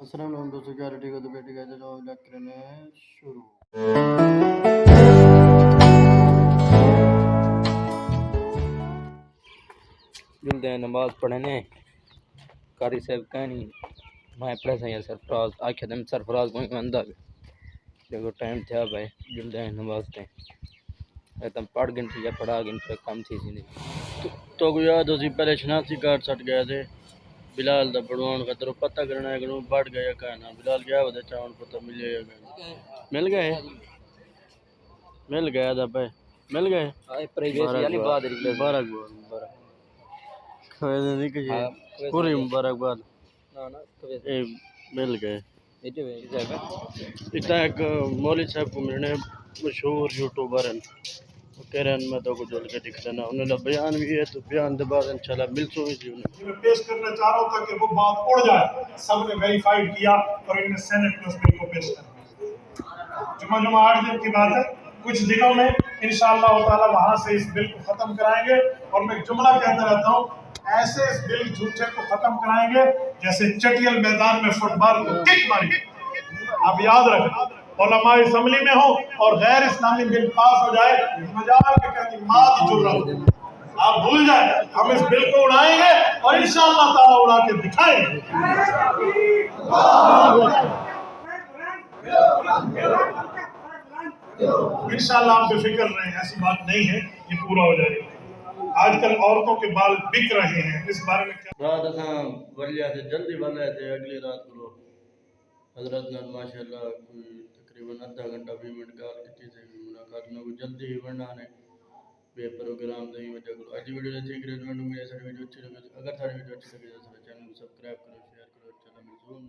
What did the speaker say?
السلام علیکم دوستوں، کیا ریٹی کو تو بیٹی کا چلو کرنے شروع۔ جلدی نماز پڑھنے قاری صاحب کہنی میں پڑھ سیا سرفراز آکھے دم سرفراز کوئی بندہ دیکھو ٹائم تھا بھائی جلدی نماز تے تم پڑھ گنٹی یا پڑھا گنٹی کم تھی سی نہیں تو کو یاد ہو سی پہلے شناختی کارڈ سٹ گئے تھے بلال دا بڑوان خطر پتہ کرنا ہے کہ بڑھ گیا کہنا بلال گیا ودا چاون پتہ ملے گا مل گیا دا بھائی مل گئے پریویس یعنی بعد مبارک پوری مبارکباد مل گئے۔ اتنا ایک مولوی صاحب کو ملنے مشہور یوٹیوبر ہیں، وہ کہہ رہے ہیں میں تو کو جل کے دکھ لینا انہوں نے بیان بھی ہے تو بیان دے بعد انشاءاللہ ملسوں بھی تھی میں پیش کرنا چاہ رہا ہوں تاکہ وہ بات اڑ جائے۔ سب نے ویریفائیڈ کیا اور انہیں سینٹ میں اس بل کو پیش کرنا۔ جمعہ 8 دن کی بات ہے، کچھ دنوں میں انشاءاللہ تعالی وہاں سے اس بل کو ختم کرائیں گے، اور میں جملہ کہتا رہتا ہوں ایسے اس بل جھوٹے کو ختم کرائیں گے جیسے چٹیل میدان میں فٹ بال کو کک ماری۔ آپ یاد رکھیں علماء اسمبلی میں ہوں اور غیر اسلامی بل پاس ہو جائے مجال کے کہتی مات جر رہا ہوں، آپ بھول جائیں ہم اس بل کو اڑائیں گے اور انشاءاللہ تعالیٰ اڑا کے دکھائیں گے۔ انشاءاللہ آپ بے فکر رہیں، ایسی بات نہیں ہے، یہ پورا ہو جائے گا۔ آج کل عورتوں کے بال بک رہے ہیں، اس بارے میں کیا رات اساں ولیہ سے جلدی والے تھے، اگلی رات کو حضرت نے ماشاءاللہ کوئی تقریباً آدھا گھنٹہ 20 منٹ کال کی تھی ملاقات میں کوئی جلدی ہی بڑھنا نے بے پروگرام دی وجہ کو اج ویڈیو دیکھ کے ریکمنڈ میں ساری ویڈیو اچھی لگے اگر ساری ویڈیو اچھی لگے تو چینل کو سبسکرائب کرو، شیئر کرو، چینل میں ضرور